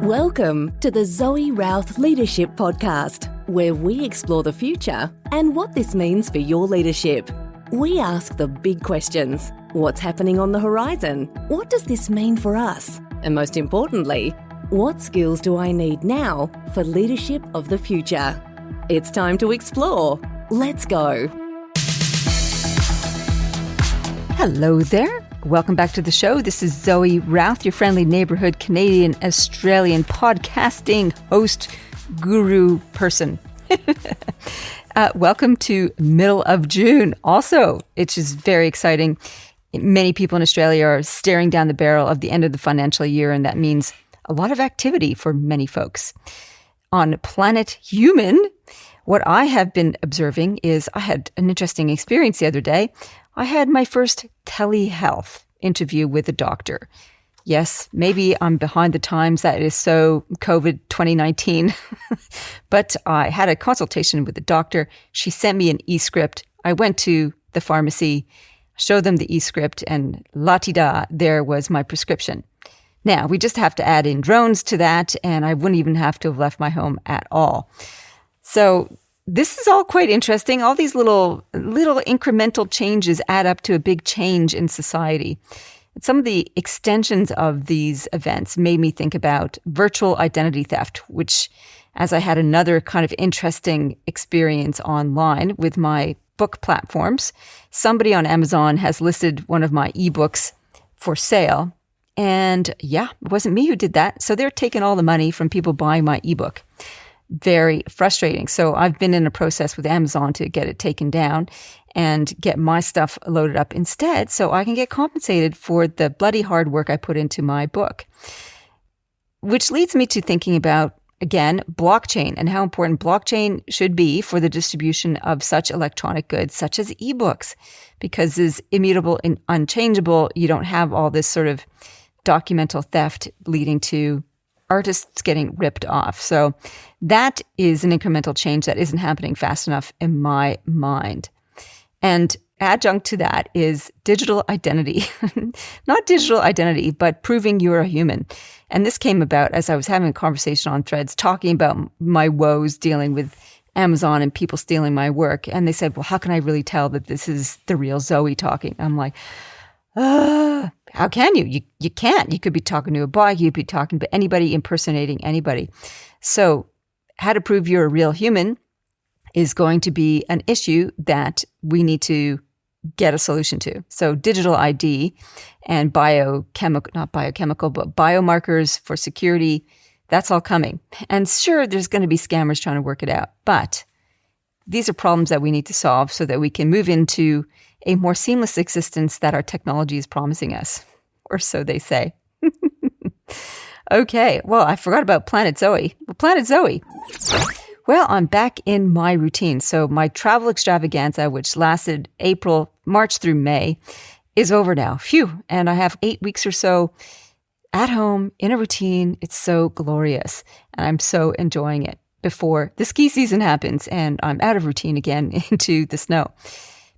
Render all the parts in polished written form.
Welcome to the Zoe Routh Leadership Podcast, where we explore the future and what this means for your leadership. We ask the big questions. What's happening on the horizon? What does this mean for us? And most importantly, what skills do I need now for leadership of the future? It's time to explore. Let's go. Hello there. Welcome back to the show. This is Zoe Routh, your friendly neighborhood Canadian Australian podcasting host, guru person. Welcome to middle of June. Also, it's just very exciting. Many people in Australia are staring down the barrel of the end of the financial year, and that means a lot of activity for many folks. On Planet Human, what I have been observing is I had an interesting experience the other day. I had my first telehealth interview with a doctor. Yes, maybe I'm behind the times. That is so COVID 2019. But I had a consultation with the doctor. She sent me an e-script. I went to the pharmacy, showed them the e-script, and la-ti-da, there was my prescription. Now, we just have to add in drones to that, and I wouldn't even have to have left my home at all. So this is all quite interesting. All these little incremental changes add up to a big change in society. And some of the extensions of these events made me think about virtual identity theft, which, as I had another kind of interesting experience online with my book platforms, somebody on Amazon has listed one of my ebooks for sale. And yeah, it wasn't me who did that. So they're taking all the money from people buying my ebook. Very frustrating. So I've been in a process with Amazon to get it taken down and get my stuff loaded up instead so I can get compensated for the bloody hard work I put into my book. Which leads me to thinking about, again, blockchain and how important blockchain should be for the distribution of such electronic goods, such as ebooks, because it's immutable and unchangeable. You don't have all this sort of documental theft leading to artists getting ripped off. So that is an incremental change that isn't happening fast enough in my mind. And adjunct to that is digital identity. Not digital identity, but proving you're a human. And this came about as I was having a conversation on Threads, talking about my woes dealing with Amazon and people stealing my work. And they said, well, how can I really tell that this is the real Zoe talking? I'm like, how can you? You can't. You could be talking to a bot. You could be talking to anybody, impersonating anybody. So how to prove you're a real human is going to be an issue that we need to get a solution to. So digital ID and not biochemical, but biomarkers for security, that's all coming. And sure, there's going to be scammers trying to work it out. But these are problems that we need to solve so that we can move into a more seamless existence that our technology is promising us, or so they say. Okay, well, I forgot about Planet Zoe. Planet Zoe. Well, I'm back in my routine. So my travel extravaganza, which lasted March through May, is over now. Phew. And I have 8 weeks or so at home in a routine. It's so glorious. And I'm so enjoying it before the ski season happens and I'm out of routine again into the snow.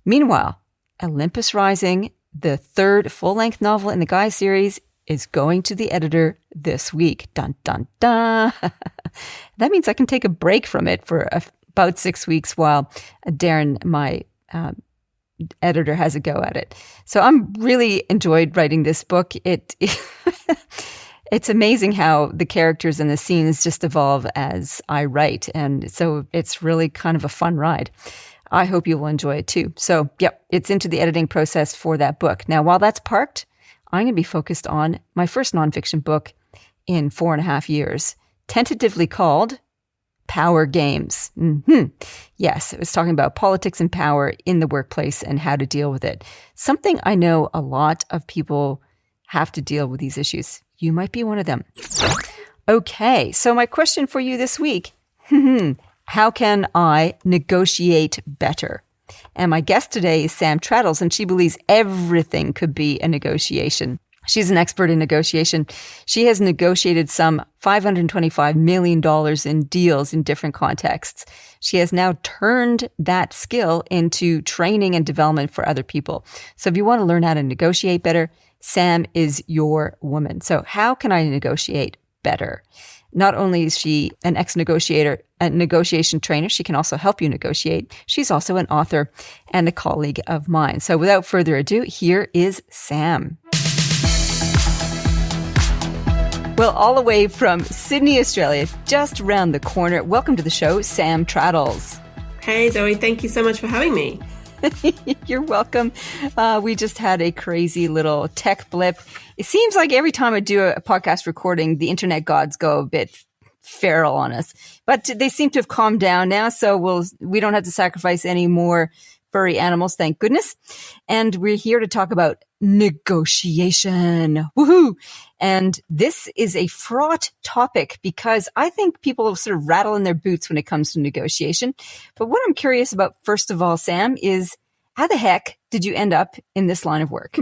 Meanwhile, Olympus Rising, the third full-length novel in the Guy series, is going to the editor this week. Dun, dun, dun. That means I can take a break from it for about 6 weeks while Darren, my editor, has a go at it. So I'm really enjoyed writing this book. It's amazing how the characters and the scenes just evolve as I write. And so it's really kind of a fun ride. I hope you will enjoy it too. So, yep, it's into the editing process for that book. Now, while that's parked, I'm going to be focused on my first nonfiction book in 4.5 years, tentatively called Power Games. Yes, it was talking about politics and power in the workplace and how to deal with it. Something I know a lot of people have to deal with these issues. You might be one of them. Okay, so my question for you this week, how can I negotiate better? And my guest today is Sam Trattles, and she believes everything could be a negotiation. She's an expert in negotiation. She has negotiated some $525 million in deals in different contexts. She has now turned that skill into training and development for other people. So if you want to learn how to negotiate better, Sam is your woman. So how can I negotiate better? Not only is she an ex-negotiator and negotiation trainer, she can also help you negotiate. She's also an author and a colleague of mine. So without further ado, here is Sam. Well, all the way from Sydney, Australia, just around the corner. Welcome to the show, Sam Trattles. Hey, Zoe. Thank you so much for having me. You're welcome. We just had a crazy little tech blip. It seems like every time I do a podcast recording, the internet gods go a bit feral on us. But they seem to have calmed down now, so we don't have to sacrifice any more furry animals, thank goodness. And we're here to talk about negotiation. Woohoo! And this is a fraught topic because I think people sort of rattle in their boots when it comes to negotiation. But what I'm curious about, first of all, Sam, is how the heck did you end up in this line of work?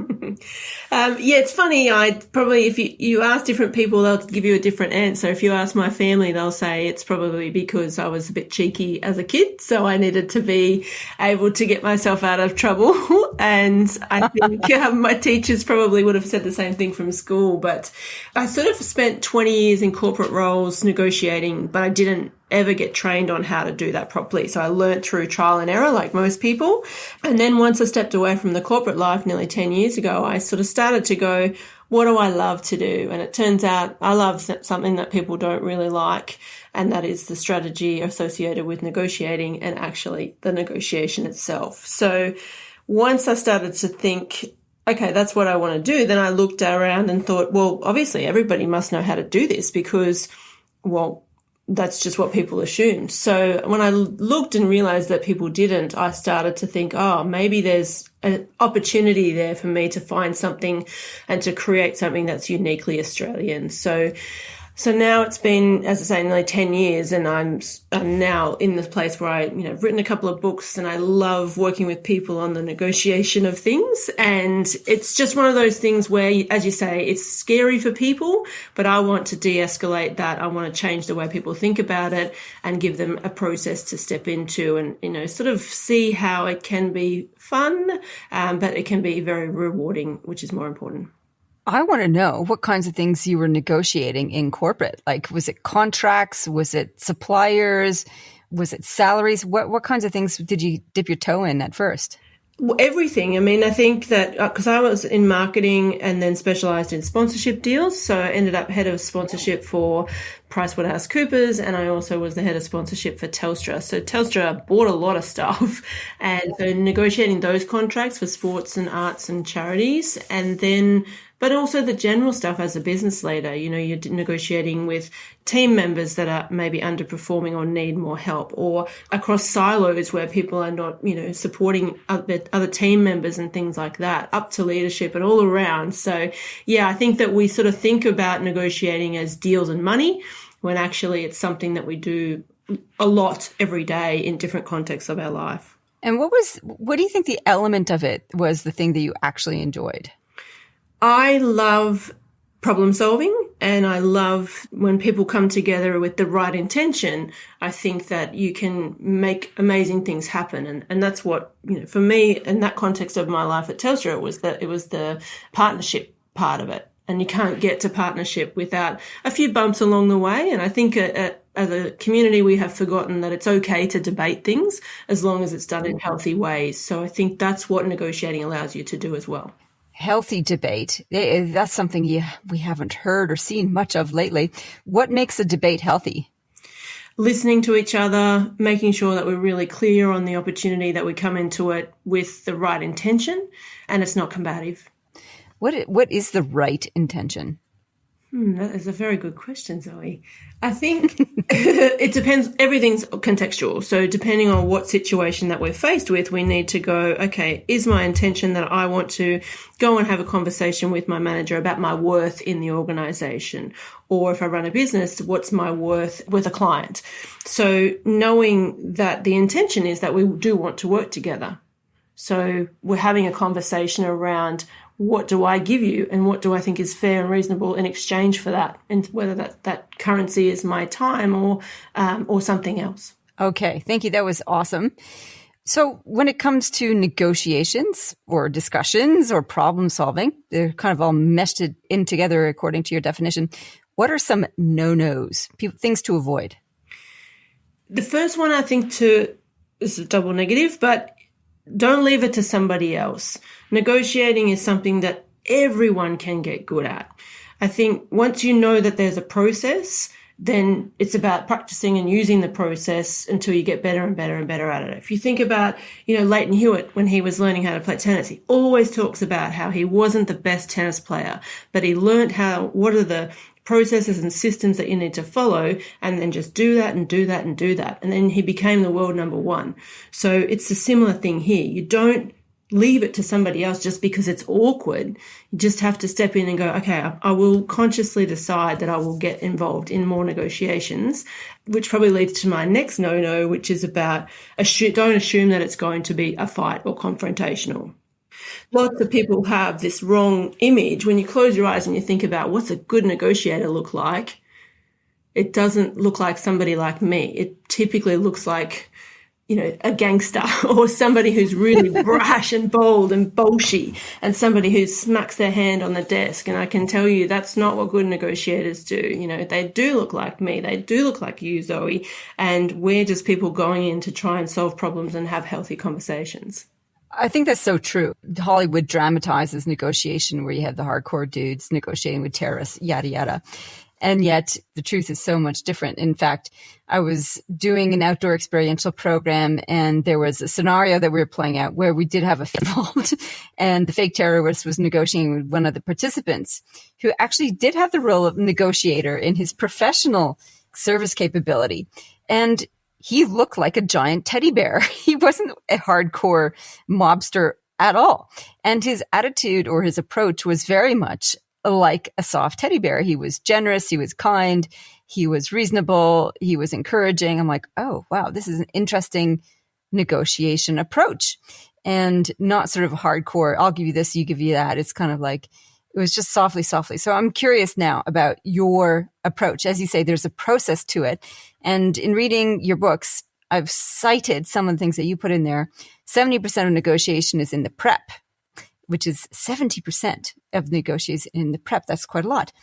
It's funny. If you ask different people, they'll give you a different answer. If you ask my family, they'll say it's probably because I was a bit cheeky as a kid. So I needed to be able to get myself out of trouble. And I think my teachers probably would have said the same thing from school. But I sort of spent 20 years in corporate roles negotiating, but I didn't ever get trained on how to do that properly. So I learned through trial and error like most people. And then once I stepped away from the corporate life nearly 10 years ago, I sort of started to go, what do I love to do? And it turns out I love something that people don't really like, and that is the strategy associated with negotiating and actually the negotiation itself. So once I started to think, okay, that's what I want to do, then I looked around and thought, well, obviously everybody must know how to do this because, well, that's just what people assumed. So when I looked and realized that people didn't, I started to think, oh, maybe there's an opportunity there for me to find something and to create something that's uniquely Australian. So now it's been, as I say, nearly 10 years, and I'm now in this place where I've written a couple of books, and I love working with people on the negotiation of things. And it's just one of those things where, as you say, it's scary for people, but I want to de-escalate that. I want to change the way people think about it and give them a process to step into and, sort of see how it can be fun, but it can be very rewarding, which is more important. I want to know what kinds of things you were negotiating in corporate. Like, was it contracts? Was it suppliers? Was it salaries? What kinds of things did you dip your toe in at first? Well, everything. I mean, I think that because I was in marketing and then specialized in sponsorship deals. So I ended up head of sponsorship for PricewaterhouseCoopers, and I also was the head of sponsorship for Telstra. So Telstra bought a lot of stuff, and so negotiating those contracts for sports and arts and charities, and then but also the general stuff as a business leader. You're negotiating with team members that are maybe underperforming or need more help, or across silos where people are not, supporting other team members and things like that, up to leadership and all around. So, I think that we sort of think about negotiating as deals and money, when actually it's something that we do a lot every day in different contexts of our life. And what do you think the element of it was the thing that you actually enjoyed? I love problem solving, and I love when people come together with the right intention. I think that you can make amazing things happen. And that's what, for me, in that context of my life at Telstra, it was the partnership part of it. And you can't get to partnership without a few bumps along the way. And I think as a community, we have forgotten that it's okay to debate things as long as it's done in healthy ways. So I think that's what negotiating allows you to do as well. Healthy debate. That's something we haven't heard or seen much of lately. What makes a debate healthy? Listening to each other, making sure that we're really clear on the opportunity, that we come into it with the right intention, and it's not combative. What is the right intention? That is a very good question, Zoe. I think it depends. Everything's contextual. So depending on what situation that we're faced with, we need to go, okay, is my intention that I want to go and have a conversation with my manager about my worth in the organization? Or if I run a business, what's my worth with a client? So knowing that the intention is that we do want to work together. So we're having a conversation around, what do I give you and what do I think is fair and reasonable in exchange for that, and whether that currency is my time or something else. Okay, thank you. That was awesome. So when it comes to negotiations or discussions or problem solving, they're kind of all meshed in together according to your definition. What are some no-nos, things to avoid? The first one, I think, is a double negative, but don't leave it to somebody else. Negotiating is something that everyone can get good at. I think once you know that there's a process, then it's about practicing and using the process until you get better and better and better at it. If you think about, Leighton Hewitt, when he was learning how to play tennis, he always talks about how he wasn't the best tennis player, but he learned what are the processes and systems that you need to follow, and then just do that and do that and do that. And then he became the world number one. So it's a similar thing here. You don't leave it to somebody else just because it's awkward. You just have to step in and go, okay, I will consciously decide that I will get involved in more negotiations, which probably leads to my next no-no, which is about don't assume that it's going to be a fight or confrontational. Lots of people have this wrong image. When you close your eyes and you think about what's a good negotiator look like, it doesn't look like somebody like me. It typically looks like, a gangster or somebody who's really brash and bold and bolshy, and somebody who smacks their hand on the desk. And I can tell you that's not what good negotiators do. They do look like me. They do look like you, Zoe. And we're just people going in to try and solve problems and have healthy conversations. I think that's so true. Hollywood dramatizes negotiation where you have the hardcore dudes negotiating with terrorists, yada, yada. And yet the truth is so much different. In fact, I was doing an outdoor experiential program, and there was a scenario that we were playing out where we did have a fake involved, and the fake terrorist was negotiating with one of the participants who actually did have the role of negotiator in his professional service capability. And he looked like a giant teddy bear. He wasn't a hardcore mobster at all. And his attitude or his approach was very much like a soft teddy bear. He was generous. He was kind. He was reasonable. He was encouraging. I'm like, oh, wow, this is an interesting negotiation approach, and not sort of hardcore. I'll give you this, you give you that. It's kind of like, it was just softly. So I'm curious now about your approach. As you say, there's a process to it. And in reading your books, I've cited some of the things that you put in there. 70% of negotiation is in the prep, which is 70% of negotiation in the prep. That's quite a lot.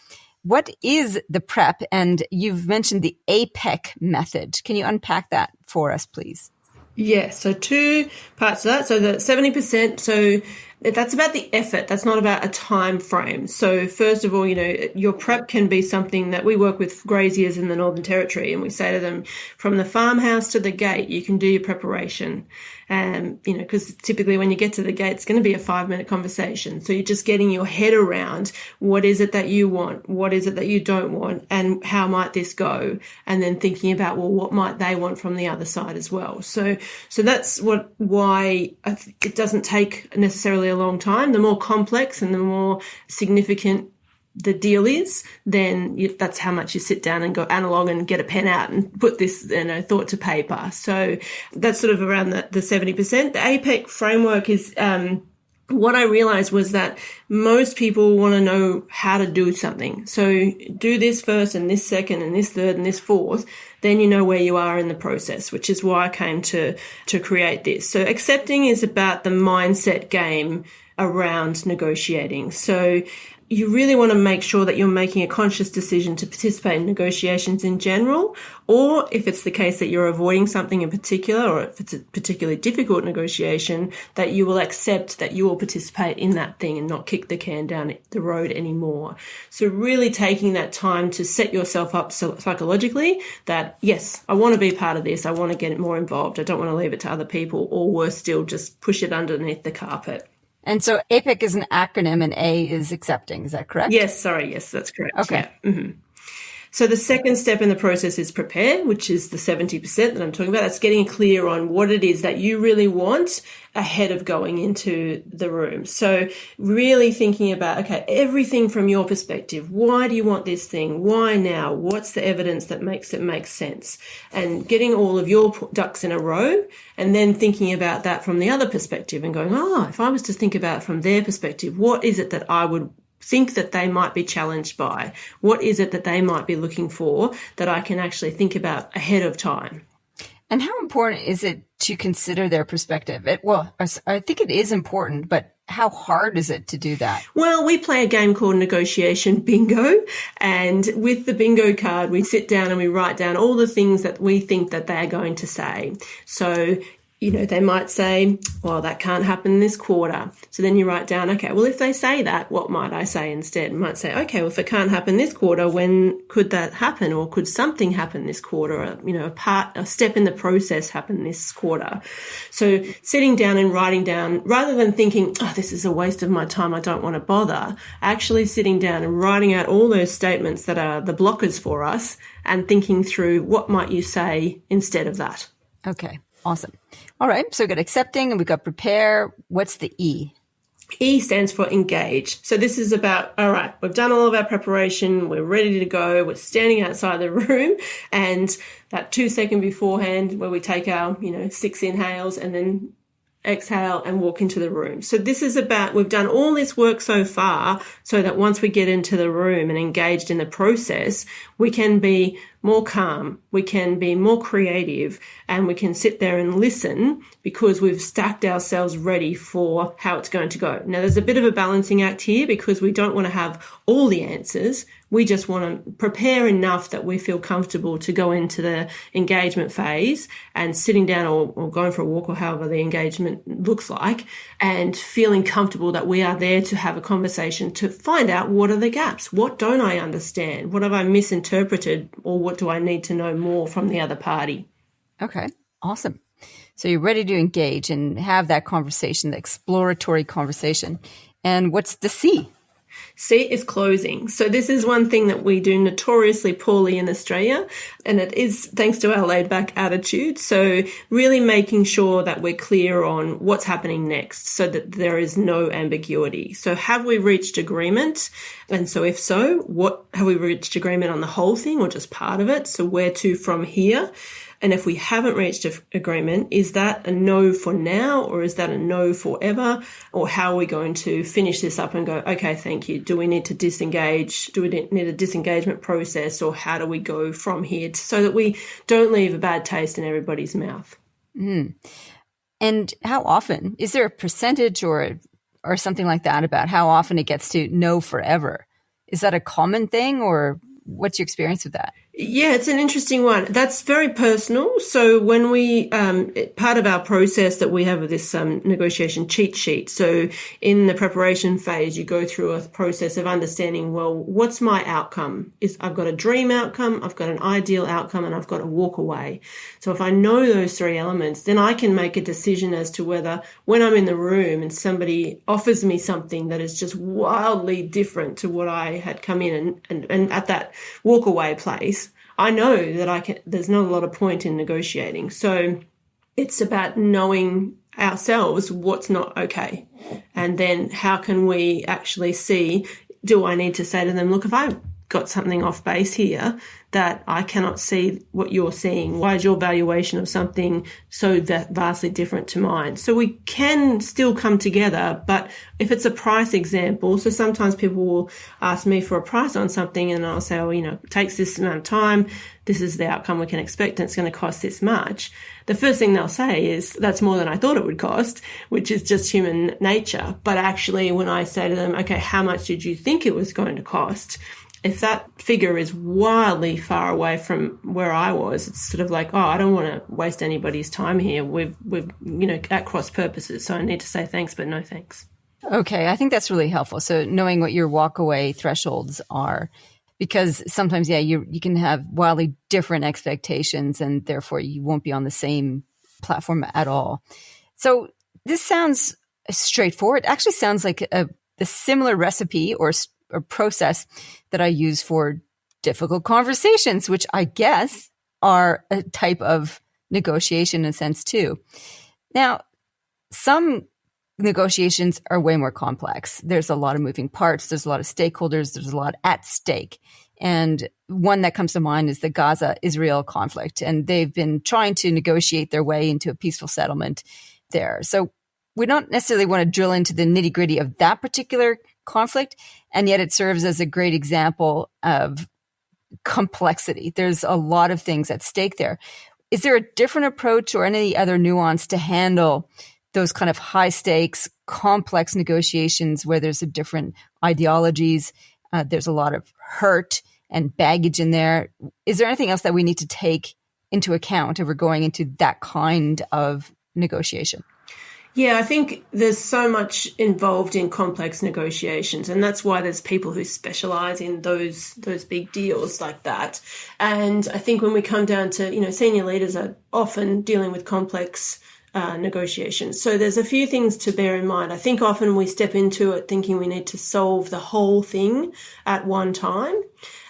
What is the prep? And you've mentioned the APEC method. Can you unpack that for us, please? Yes. So 2 parts to that. So the 70%, so that's about the effort. That's not about a time frame. So first of all, your prep can be something that we work with graziers in the Northern Territory, and we say to them, from the farmhouse to the gate, you can do your preparation. Because typically when you get to the gate, it's going to be a 5-minute conversation. So you're just getting your head around what is it that you want, what is it that you don't want, and how might this go? And then thinking about, well, what might they want from the other side as well? So that's why it doesn't take necessarily a long time. The more complex and the more significant the deal is, then that's how much you sit down and go analog and get a pen out and put this thought to paper. So that's sort of around the 70%. The APEC framework is what I realized was that most people want to know how to do something. So do this first and this second and this third and this fourth, then you know where you are in the process, which is why I came to create this. So accepting is about the mindset game around negotiating. So you really want to make sure that you're making a conscious decision to participate in negotiations in general, or if it's the case that you're avoiding something in particular, or if it's a particularly difficult negotiation, that you will accept that you will participate in that thing and not kick the can down the road anymore. So really taking that time to set yourself up psychologically that, yes, I want to be part of this. I want to get more involved. I don't want to leave it to other people, or worse still, just push it underneath the carpet. And so APEC is an acronym and A is accepting. Is that correct? Yes, that's correct. Okay. Yeah. Mm-hmm. So the second step in the process is prepare, which is the 70% that I'm talking about. That's getting clear on what it is that you really want ahead of going into the room. So really thinking about, okay, everything from your perspective. Why do you want this thing? Why now? What's the evidence that makes it make sense? And getting all of your ducks in a row, and then thinking about that from the other perspective and going, if I was to think about it from their perspective, what is it that I would think that they might be challenged by? What is it that they might be looking for that I can actually think about ahead of time? And how important is it to consider their perspective? I think it is important, but how hard is it to do that? Well, we play a game called Negotiation Bingo. And with the bingo card, we sit down and we write down all the things that we think that they're going to say. So, they might say, well, that can't happen this quarter. So then you write down, okay, well, if they say that, what might I say instead? I might say, okay, well, if it can't happen this quarter, when could that happen? Or could something happen this quarter? A step in the process happen this quarter. So sitting down and writing down, rather than thinking, oh, this is a waste of my time, I don't want to bother, actually sitting down and writing out all those statements that are the blockers for us and thinking through what might you say instead of that. Okay. Awesome. All right. So we've got accepting and we've got prepare. What's the E? E stands for engage. So this is about, all right, we've done all of our preparation. We're ready to go. We're standing outside the room, and that 2 second beforehand where we take our, 6 inhales and then exhale and walk into the room. So this is about, we've done all this work so far so that once we get into the room and engaged in the process, we can be more calm, we can be more creative, and we can sit there and listen because we've stacked ourselves ready for how it's going to go. Now, there's a bit of a balancing act here because we don't want to have all the answers. We just want to prepare enough that we feel comfortable to go into the engagement phase and sitting down or going for a walk or however the engagement looks like, and feeling comfortable that we are there to have a conversation to find out what are the gaps, what don't I understand, what have I misinterpreted, or what do I need to know more from the other party. Okay, awesome. So you're ready to engage and have that conversation, the exploratory conversation. And what's the C? C is closing. So this is one thing that we do notoriously poorly in Australia, and it is thanks to our laid back attitude. So really making sure that we're clear on what's happening next so that there is no ambiguity. So have we reached agreement? And so if so, what have we reached agreement on the whole thing or just part of it? So where to from here? And if we haven't reached an agreement, is that a no for now or is that a no forever? Or how are we going to finish this up and go, okay, thank you. Do we need to disengage? Do we need a disengagement process, or how do we go from here so that we don't leave a bad taste in everybody's mouth? Mm. And how often? Is there a percentage or something like that about how often it gets to no forever? Is that a common thing, or what's your experience with that? Yeah, it's an interesting one. That's very personal. So when we, part of our process that we have with this negotiation cheat sheet. So in the preparation phase, you go through a process of understanding, well, what's my outcome? I've got a dream outcome, I've got an ideal outcome, and I've got a walk away. So if I know those three elements, then I can make a decision as to whether when I'm in the room and somebody offers me something that is just wildly different to what I had come in and at that walk away place, I know that there's not a lot of point in negotiating. So it's about knowing ourselves what's not okay. And then how can we actually see, do I need to say to them, look, if I've got something off base here that I cannot see what you're seeing, why is your valuation of something so vastly different to mine? So we can still come together, but if it's a price example, so sometimes people will ask me for a price on something and I'll say, well, it takes this amount of time, this is the outcome we can expect, and it's going to cost this much. The first thing they'll say is, that's more than I thought it would cost, which is just human nature. But actually, when I say to them, okay, how much did you think it was going to cost? If that figure is wildly far away from where I was, it's sort of like, oh, I don't want to waste anybody's time here. We've at cross purposes. So I need to say thanks, but no thanks. Okay. I think that's really helpful. So knowing what your walk away thresholds are, because sometimes, you can have wildly different expectations and therefore you won't be on the same platform at all. So this sounds straightforward. It actually sounds like a similar recipe or process that I use for difficult conversations, which I guess are a type of negotiation in a sense too. Now, some negotiations are way more complex. There's a lot of moving parts. There's a lot of stakeholders. There's a lot at stake. And one that comes to mind is the Gaza-Israel conflict. And they've been trying to negotiate their way into a peaceful settlement there. So we don't necessarily want to drill into the nitty-gritty of that particular conflict, and yet it serves as a great example of complexity. There's a lot of things at stake there. Is there a different approach or any other nuance to handle those kind of high stakes, complex negotiations where there's different ideologies, there's a lot of hurt and baggage in there. Is there anything else that we need to take into account if we're going into that kind of negotiation? Yeah, I think there's so much involved in complex negotiations, and that's why there's people who specialize in those big deals like that. And I think when we come down to, senior leaders are often dealing with complex negotiations. So there's a few things to bear in mind. I think often we step into it thinking we need to solve the whole thing at one time,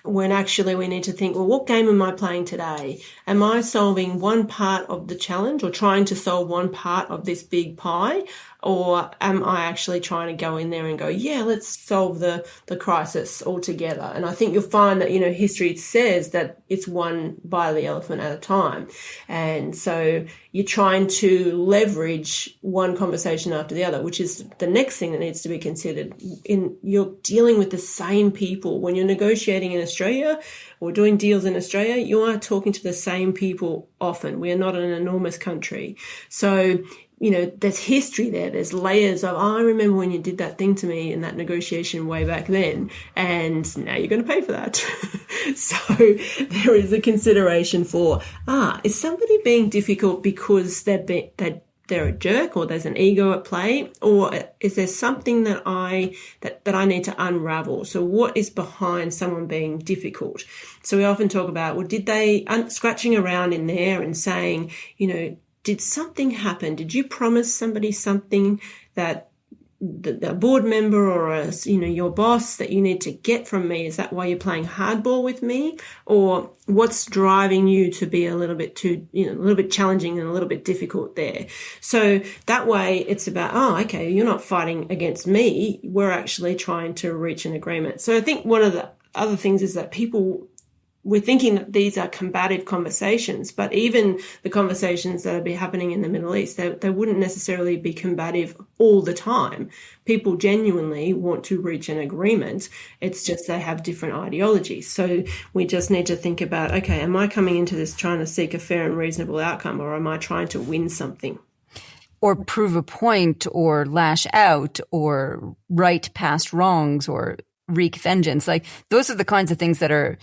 when actually we need to think, well, what game am I playing today? Am I solving one part of the challenge or trying to solve one part of this big pie? Or am I actually trying to go in there and go, yeah, let's solve the crisis altogether? And I think you'll find that, history says that it's one bite of the elephant at a time. And so you're trying to leverage one conversation after the other, which is the next thing that needs to be considered. You're dealing with the same people. When you're negotiating in Australia or doing deals in Australia, you are talking to the same people often. We are not an enormous country. So there's history there. There's layers of, I remember when you did that thing to me in that negotiation way back then, and now you're going to pay for that. So there is a consideration for, is somebody being difficult because they're a jerk, or there's an ego at play, or is there something that I need to unravel? So what is behind someone being difficult? So we often talk about, well, did they scratching around in there and saying, did something happen? Did you promise somebody something that the board member or your boss that you need to get from me? Is that why you're playing hardball with me? Or what's driving you to be a little bit too, a little bit challenging and a little bit difficult there? So that way it's about, okay, you're not fighting against me. We're actually trying to reach an agreement. So I think one of the other things is that we're thinking that these are combative conversations, but even the conversations that are happening in the Middle East, they wouldn't necessarily be combative all the time. People genuinely want to reach an agreement. It's just they have different ideologies. So we just need to think about, okay, am I coming into this trying to seek a fair and reasonable outcome, or am I trying to win something? Or prove a point, or lash out, or right past wrongs, or wreak vengeance. Like, those are the kinds of things that are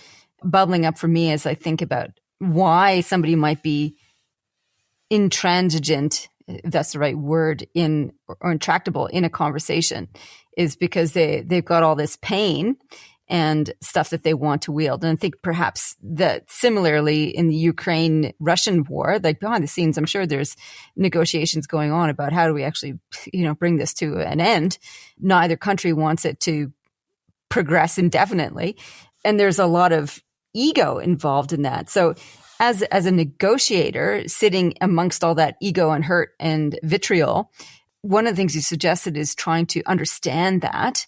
bubbling up for me as I think about why somebody might be intransigent, if that's the right word, or intractable in a conversation, is because they've got all this pain and stuff that they want to wield. And I think perhaps that similarly in the Ukraine-Russian war, like behind the scenes, I'm sure there's negotiations going on about how do we actually, bring this to an end. Neither country wants it to progress indefinitely. And there's a lot of ego involved in that. So as a negotiator sitting amongst all that ego and hurt and vitriol, one of the things you suggested is trying to understand that.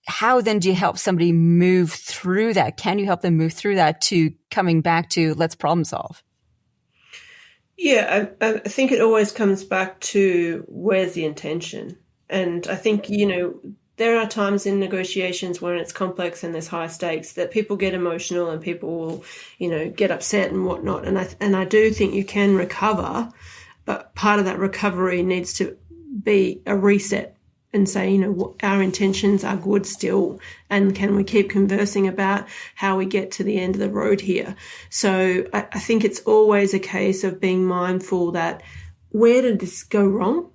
How then do you help somebody move through that? Can you help them move through that to coming back to let's problem solve? Yeah, I think it always comes back to where's the intention. And I think, there are times in negotiations when it's complex and there's high stakes that people get emotional and people will, get upset and whatnot. And I do think you can recover, but part of that recovery needs to be a reset and say, our intentions are good still, and can we keep conversing about how we get to the end of the road here? So I think it's always a case of being mindful that where did this go wrong?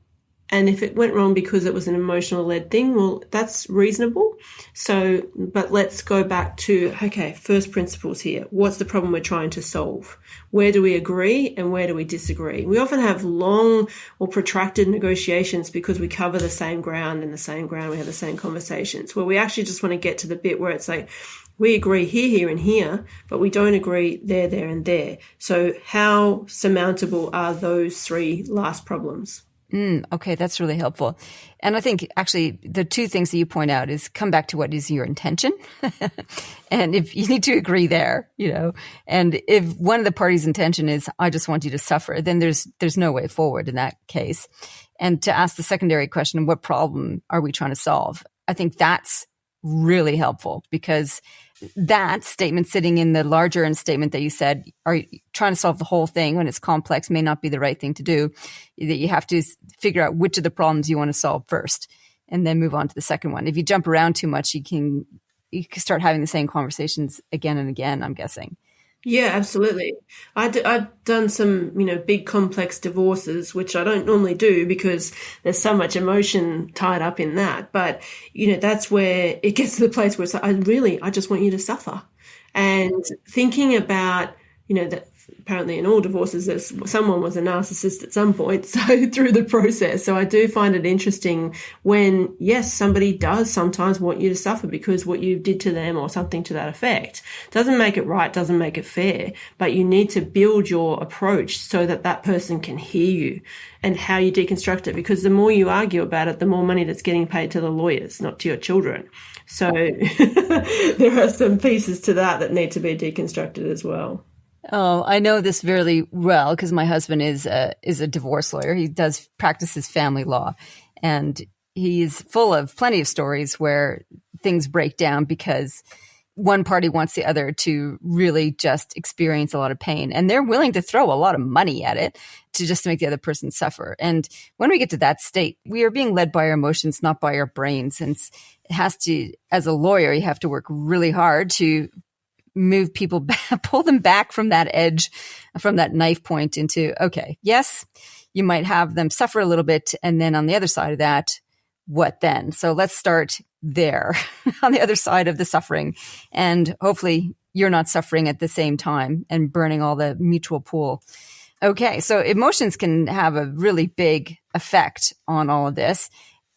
And if it went wrong because it was an emotional-led thing, well, that's reasonable. So, but let's go back to, okay, first principles here. What's the problem we're trying to solve? Where do we agree and where do we disagree? We often have long or protracted negotiations because we cover the same ground, and the same ground, we have the same conversations, where we actually just want to get to the bit where it's like, we agree here, here, and here, but we don't agree there, there, and there. So how surmountable are those three last problems? Okay, that's really helpful. And I think actually the two things that you point out is come back to what is your intention. And if you need to agree there, and if one of the parties' intention is, I just want you to suffer, then there's no way forward in that case. And to ask the secondary question, what problem are we trying to solve? I think that's really helpful, because that statement sitting in the larger statement that you said, are you trying to solve the whole thing when it's complex, may not be the right thing to do, that you have to figure out which of the problems you want to solve first and then move on to the second one. If you jump around too much, you can start having the same conversations again and again, I'm guessing. Yeah, absolutely. I've done some, big complex divorces, which I don't normally do because there's so much emotion tied up in that. But, that's where it gets to the place where it's like, I just want you to suffer. And thinking about, that apparently in all divorces, someone was a narcissist at some point, so through the process. So I do find it interesting when, yes, somebody does sometimes want you to suffer because what you did to them or something to that effect. Doesn't make it right, doesn't make it fair, but you need to build your approach so that that person can hear you and how you deconstruct it, because the more you argue about it, the more money that's getting paid to the lawyers, not to your children. So there are some pieces to that need to be deconstructed as well. Oh, I know this very well because my husband is a divorce lawyer. He does practices family law, and he's full of plenty of stories where things break down because one party wants the other to really just experience a lot of pain, and they're willing to throw a lot of money at it to make the other person suffer. And when we get to that state, we are being led by our emotions, not by our brains. And it has to, as a lawyer, you have to work really hard to move people back, pull them back from that edge, from that knife point into, okay, yes, you might have them suffer a little bit. And then on the other side of that, what then? So let's start there on the other side of the suffering. And hopefully you're not suffering at the same time and burning all the mutual pool. Okay. So emotions can have a really big effect on all of this.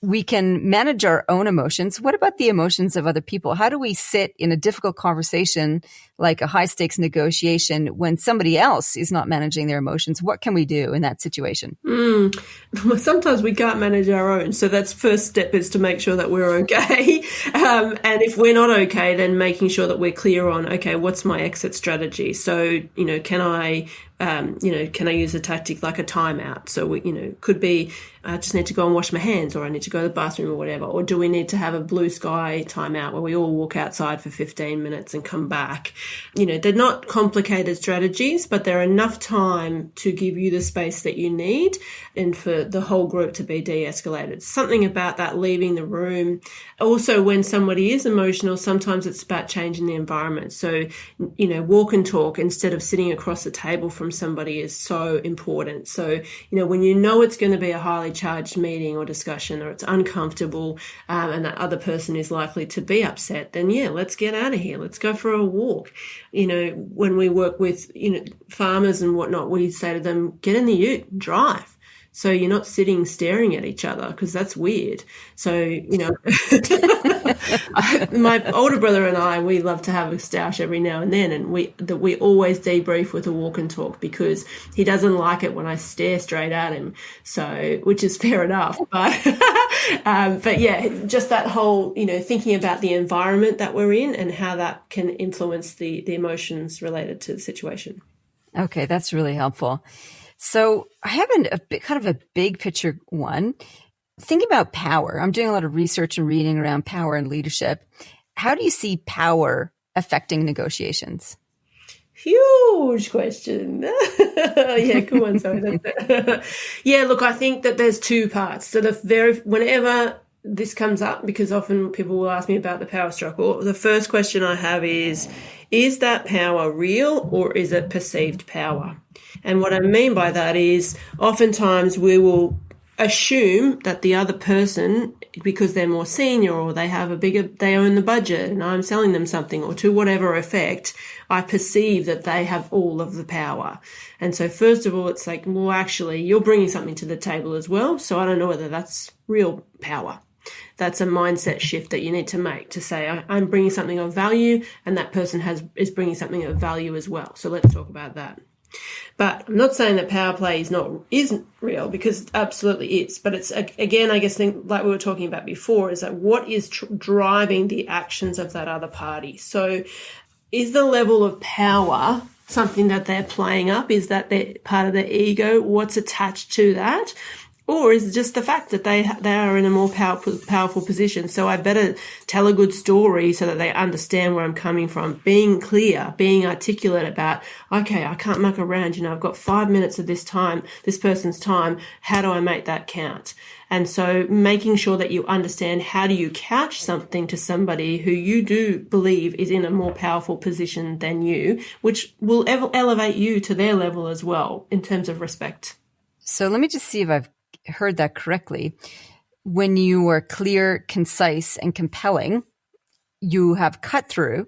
We can manage our own emotions. What about the emotions of other people? How do we sit in a difficult conversation, like a high stakes negotiation, when somebody else is not managing their emotions? What can we do in that situation? Well, sometimes we can't manage our own. So that's first step, is to make sure that we're okay. And if we're not okay, then making sure that we're clear on, okay, what's my exit strategy? So, can I use a tactic like a timeout? So, could be, I just need to go and wash my hands, or I need to go to the bathroom or whatever. Or do we need to have a blue sky timeout where we all walk outside for 15 minutes and come back? They're not complicated strategies, but they're enough time to give you the space that you need and for the whole group to be de-escalated. Something about that leaving the room. Also, when somebody is emotional, sometimes it's about changing the environment. So, walk and talk instead of sitting across the table from somebody is so important. So, when it's going to be a highly charged meeting or discussion, or it's uncomfortable, and that other person is likely to be upset, then let's get out of here. Let's go for a walk. When we work with, farmers and whatnot, we say to them, get in the ute, drive. So you're not sitting staring at each other, because that's weird. So, my older brother and I, we love to have a stoush every now and then, and we always debrief with a walk and talk, because he doesn't like it when I stare straight at him. So, which is fair enough. But, just that whole, thinking about the environment that we're in and how that can influence the emotions related to the situation. Okay, that's really helpful. So I have a big picture one. Thinking about power. I'm doing a lot of research and reading around power and leadership. How do you see power affecting negotiations? Huge question. Yeah, cool one. Sorry. Yeah, look, I think that there's two parts. So whenever this comes up, because often people will ask me about the power struggle, the first question I have is that power real, or is it perceived power? And what I mean by that is, oftentimes we will assume that the other person, because they're more senior or they own the budget and I'm selling them something, or to whatever effect, I perceive that they have all of the power. And so first of all, it's like, well, actually, you're bringing something to the table as well. So I don't know whether that's real power. That's a mindset shift that you need to make, to say, I'm bringing something of value, and that person is bringing something of value as well. So let's talk about that. But I'm not saying that power play isn't real, because it absolutely is. But it's, again, I guess, like we were talking about before, is that what is driving the actions of that other party? So is the level of power something that they're playing up? Is that part of their ego? What's attached to that? Or is it just the fact that they are in a more powerful position? So I better tell a good story so that they understand where I'm coming from. Being clear, being articulate about, okay, I can't muck around. I've got 5 minutes of this person's time. How do I make that count? And so making sure that you understand how do you couch something to somebody who you do believe is in a more powerful position than you, which will elevate you to their level as well in terms of respect. So let me just see if I've heard that correctly. When you are clear, concise, and compelling, you have cut through,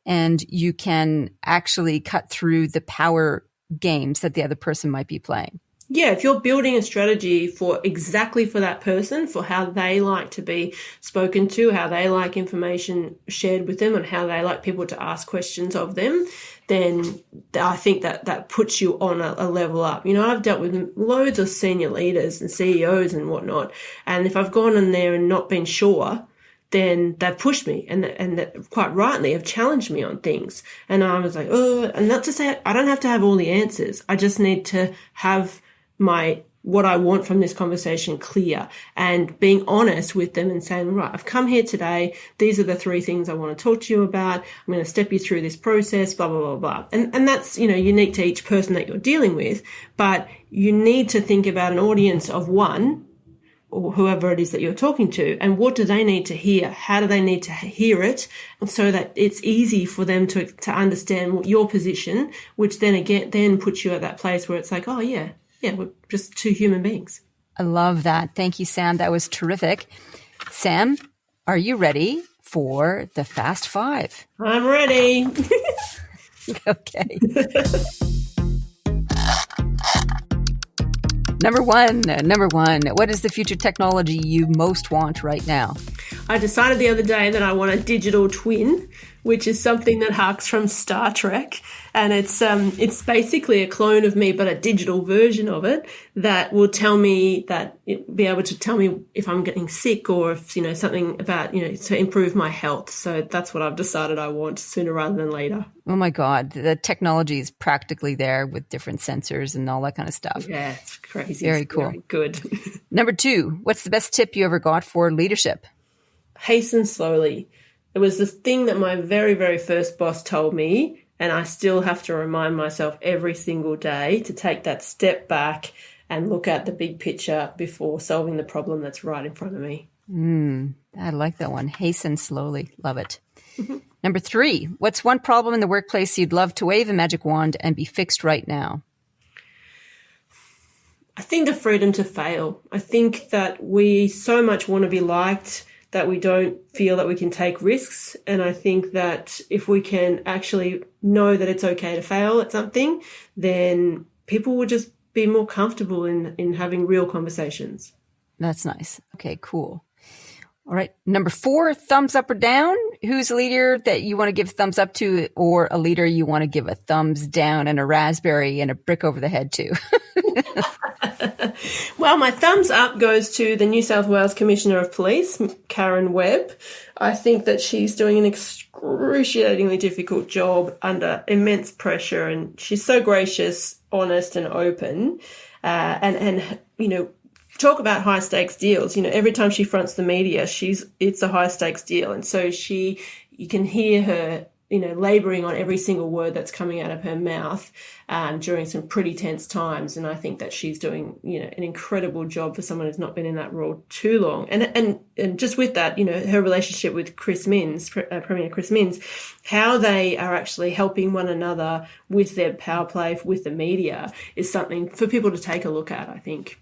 and you can actually cut through the power games that the other person might be playing. Yeah, if you're building a strategy for that person, for how they like to be spoken to, how they like information shared with them, and how they like people to ask questions of them, then I think that puts you on a level up. I've dealt with loads of senior leaders and CEOs and whatnot, and if I've gone in there and not been sure, then they've pushed me and quite rightly have challenged me on things. And I was like, oh, and not to say I don't have to have all the answers. I just need to have what I want from this conversation clear, and being honest with them and saying, right, I've come here today. These are the 3 things I want to talk to you about. I'm going to step you through this process, blah, blah, blah, blah. And that's, unique to each person that you're dealing with, but you need to think about an audience of one, or whoever it is that you're talking to, and what do they need to hear? How do they need to hear it? And so that it's easy for them to understand your position, which then puts you at that place where it's like, oh yeah, we're just 2 human beings. I love that. Thank you, Sam. That was terrific. Sam, are you ready for the Fast 5? I'm ready. Okay. Number one, what is the future technology you most want right now? I decided the other day that I want a digital twin, which is something that harks from Star Trek. And it's basically a clone of me, but a digital version of it that will be able to tell me if I'm getting sick or if, something about, to improve my health. So that's what I've decided I want sooner rather than later. Oh my God. The technology is practically there with different sensors and all that kind of stuff. Yeah, it's crazy. Very cool. Very good. Number 2, what's the best tip you ever got for leadership? Hasten slowly. It was the thing that my very, very first boss told me, and I still have to remind myself every single day to take that step back and look at the big picture before solving the problem that's right in front of me. I like that one. Hasten slowly. Love it. Number 3, what's one problem in the workplace you'd love to wave a magic wand and be fixed right now? I think the freedom to fail. I think that we so much want to be liked that we don't feel that we can take risks. And I think that if we can actually know that it's okay to fail at something, then people will just be more comfortable in having real conversations. That's nice. Okay, cool. All right. Number 4, thumbs up or down? Who's a leader that you want to give thumbs up to, or a leader you want to give a thumbs down and a raspberry and a brick over the head to? Well, my thumbs up goes to the New South Wales Commissioner of Police, Karen Webb. I think that she's doing an excruciatingly difficult job under immense pressure, and she's so gracious, honest, and open. And talk about high stakes deals. Every time she fronts the media, it's a high stakes deal, and so you can hear her laboring on every single word that's coming out of her mouth during some pretty tense times. And I think that she's doing, an incredible job for someone who's not been in that role too long. And just with that, her relationship with Chris Minns, Premier Chris Minns, how they are actually helping one another with their power play with the media is something for people to take a look at, I think.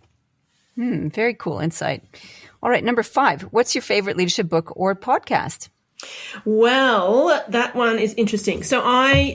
Very cool insight. All right. Number 5, what's your favorite leadership book or podcast? Well, that one is interesting. So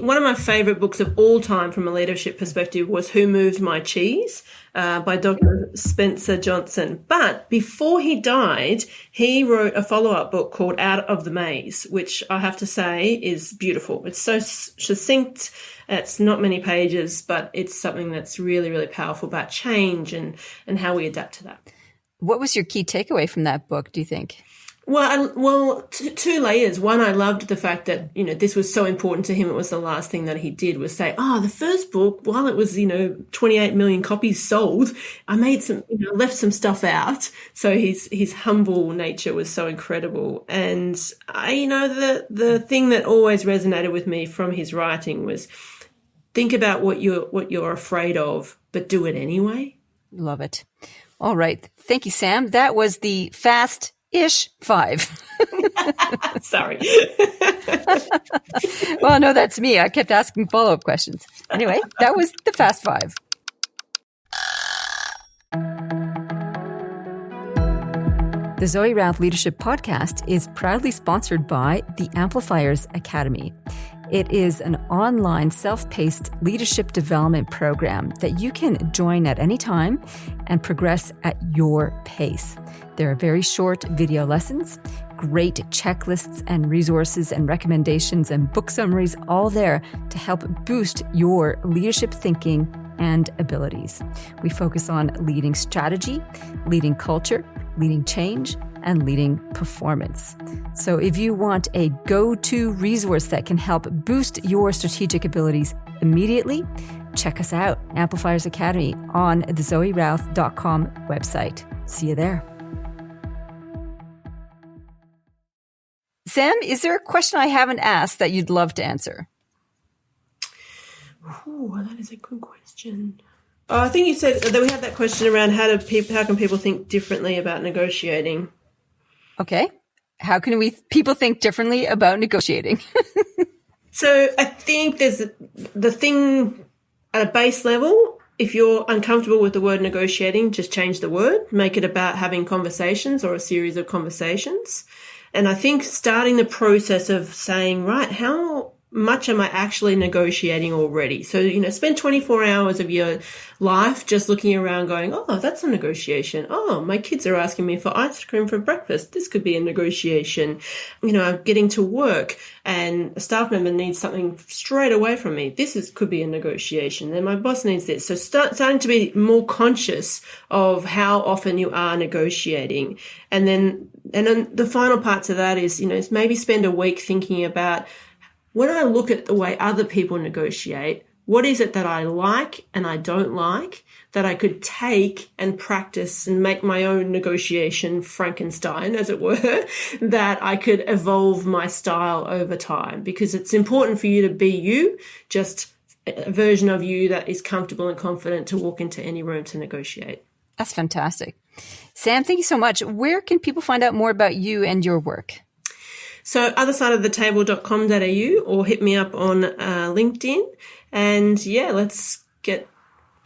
one of my favorite books of all time from a leadership perspective was Who Moved My Cheese by Dr. Spencer Johnson. But before he died, he wrote a follow-up book called Out of the Maze, which I have to say is beautiful. It's so succinct. It's not many pages, but it's something that's really, really powerful about change and how we adapt to that. What was your key takeaway from that book, do you think? Two layers. One, I loved the fact that, this was so important to him. It was the last thing that he did was say, the first book, while it was, 28 million copies sold, I made some, left some stuff out. So his humble nature was so incredible. And the thing that always resonated with me from his writing was think about what you're afraid of, but do it anyway. Love it. All right. Thank you, Sam. That was the fast-ish 5. Sorry. Well, no, that's me. I kept asking follow-up questions. Anyway, that was the fast 5. The Zoe Routh Leadership Podcast is proudly sponsored by the Amplifiers Academy. It is an online self-paced leadership development program that you can join at any time and progress at your pace. There are very short video lessons, great checklists and resources and recommendations and book summaries, all there to help boost your leadership thinking and abilities. We focus on leading strategy, leading culture, leading change, and leading performance. So if you want a go-to resource that can help boost your strategic abilities immediately, check us out, Amplifiers Academy, on the zoerouth.com website. See you there. Sam, is there a question I haven't asked that you'd love to answer? Oh, that is a good question. I think you said that we had that question around how can people think differently about negotiating? Okay. How can people think differently about negotiating? So I think there's the thing at a base level. If you're uncomfortable with the word negotiating, just change the word. Make it about having conversations or a series of conversations. And I think starting the process of saying, right, how much am I actually negotiating already? So, spend 24 hours of your life just looking around going, oh, that's a negotiation. Oh, my kids are asking me for ice cream for breakfast. This could be a negotiation. I'm getting to work and a staff member needs something straight away from me. Could be a negotiation. Then my boss needs this. So starting to be more conscious of how often you are negotiating. And then the final part to that is, maybe spend a week thinking about, when I look at the way other people negotiate, what is it that I like and I don't like that I could take and practice and make my own negotiation Frankenstein, as it were, that I could evolve my style over time? Because it's important for you to be you, just a version of you that is comfortable and confident to walk into any room to negotiate. That's fantastic. Sam, thank you so much. Where can people find out more about you and your work? So othersideofthetable.com.au or hit me up on LinkedIn. And let's get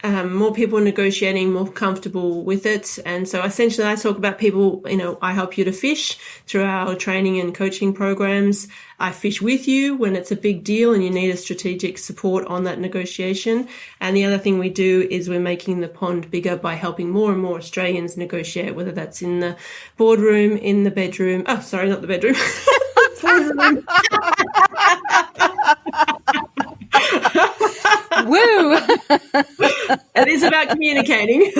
more people negotiating, more comfortable with it. And so essentially I talk about people, I help you to fish through our training and coaching programs. I fish with you when it's a big deal and you need a strategic support on that negotiation. And the other thing we do is we're making the pond bigger by helping more and more Australians negotiate, whether that's in the boardroom, in the bedroom. Oh, sorry, not the bedroom. Woo! It is about communicating.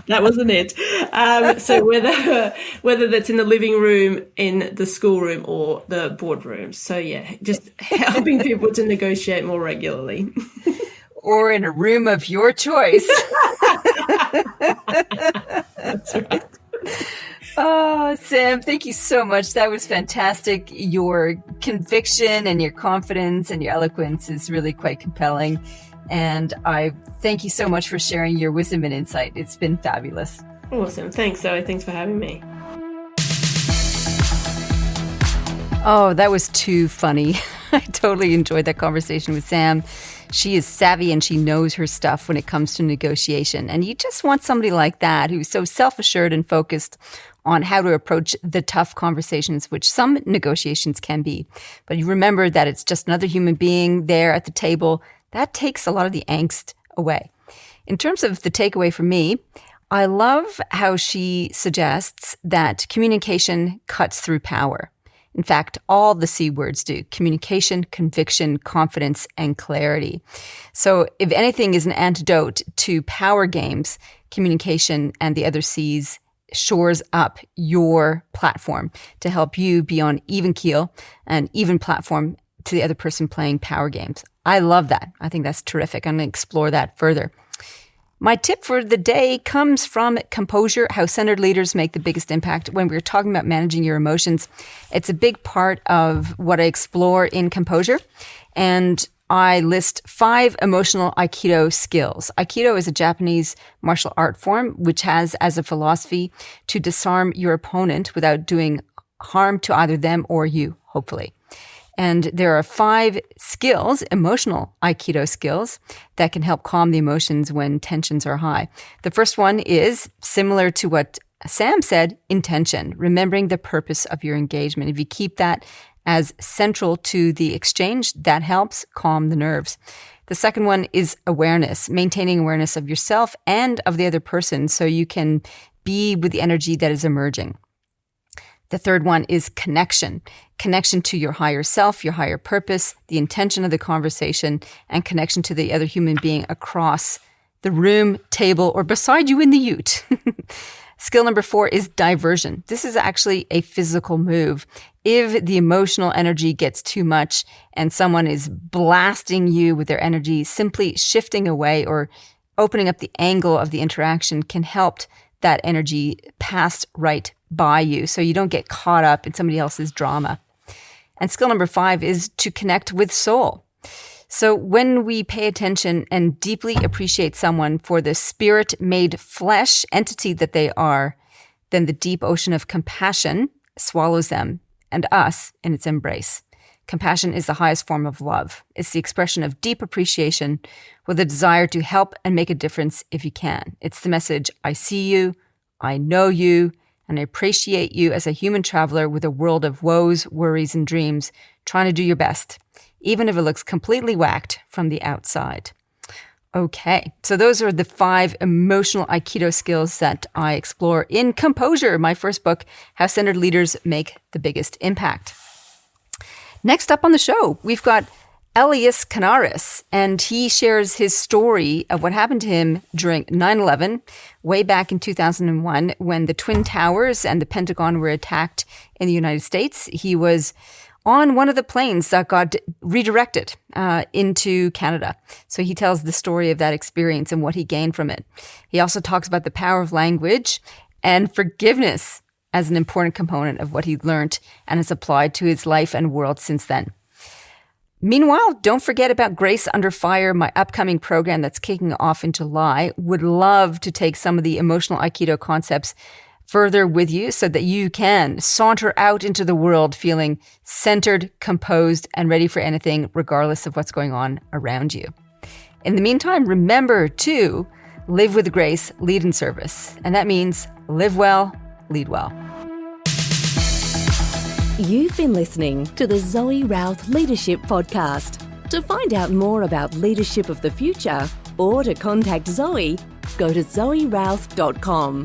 That wasn't it. So whether that's in the living room, in the schoolroom, or the boardroom. So just helping people to negotiate more regularly. Or in a room of your choice. That's right. Oh, Sam, thank you so much. That was fantastic. Your conviction and your confidence and your eloquence is really quite compelling. And I thank you so much for sharing your wisdom and insight. It's been fabulous. Awesome. Thanks, Zoe. Thanks for having me. Oh, that was too funny. I totally enjoyed that conversation with Sam. She is savvy and she knows her stuff when it comes to negotiation. And you just want somebody like that who's so self-assured and focused on how to approach the tough conversations, which some negotiations can be. But you remember that it's just another human being there at the table. That takes a lot of the angst away. In terms of the takeaway for me, I love how she suggests that communication cuts through power. In fact, all the C words do: communication, conviction, confidence, and clarity. So if anything is an antidote to power games, communication and the other C's shores up your platform to help you be on even keel and even platform to the other person playing power games. I love that. I think that's terrific. I'm going to explore that further. My tip for the day comes from Composure, How Centered Leaders Make the Biggest Impact. When we're talking about managing your emotions, it's a big part of what I explore in Composure. And I list 5 emotional Aikido skills. Aikido is a Japanese martial art form which has as a philosophy to disarm your opponent without doing harm to either them or you, hopefully. And there are 5 skills, emotional Aikido skills, that can help calm the emotions when tensions are high. The first one is similar to what Sam said, intention, remembering the purpose of your engagement. If you keep that as central to the exchange, that helps calm the nerves. The second one is awareness, maintaining awareness of yourself and of the other person so you can be with the energy that is emerging. The third one is connection to your higher self, your higher purpose, the intention of the conversation, and connection to the other human being across the room, table, or beside you in the ute. Skill number 4 is diversion. This is actually a physical move. If the emotional energy gets too much and someone is blasting you with their energy, simply shifting away or opening up the angle of the interaction can help that energy pass right by you so you don't get caught up in somebody else's drama. And skill number 5 is to connect with soul. So when we pay attention and deeply appreciate someone for the spirit-made flesh entity that they are, then the deep ocean of compassion swallows them and us in its embrace. Compassion is the highest form of love. It's the expression of deep appreciation with a desire to help and make a difference if you can. It's the message, I see you, I know you, and I appreciate you as a human traveler with a world of woes, worries, and dreams, trying to do your best, even if it looks completely whacked from the outside. Okay, so those are the 5 emotional Aikido skills that I explore in Composure, my first book, How Centered Leaders Make the Biggest Impact. Next up on the show, we've got Elias Canaris, and he shares his story of what happened to him during 9/11, way back in 2001, when the Twin Towers and the Pentagon were attacked in the United States. He was on one of the planes that got redirected into Canada. So he tells the story of that experience and what he gained from it. He also talks about the power of language and forgiveness as an important component of what he learned and has applied to his life and world since then. Meanwhile, don't forget about Grace Under Fire, my upcoming program that's kicking off in July. Would love to take some of the emotional Aikido concepts further with you so that you can saunter out into the world feeling centered, composed, and ready for anything, regardless of what's going on around you. In the meantime, remember to live with grace, lead in service. And that means live well, lead well. You've been listening to the Zoe Routh Leadership Podcast. To find out more about leadership of the future or to contact Zoe, go to zoerouth.com.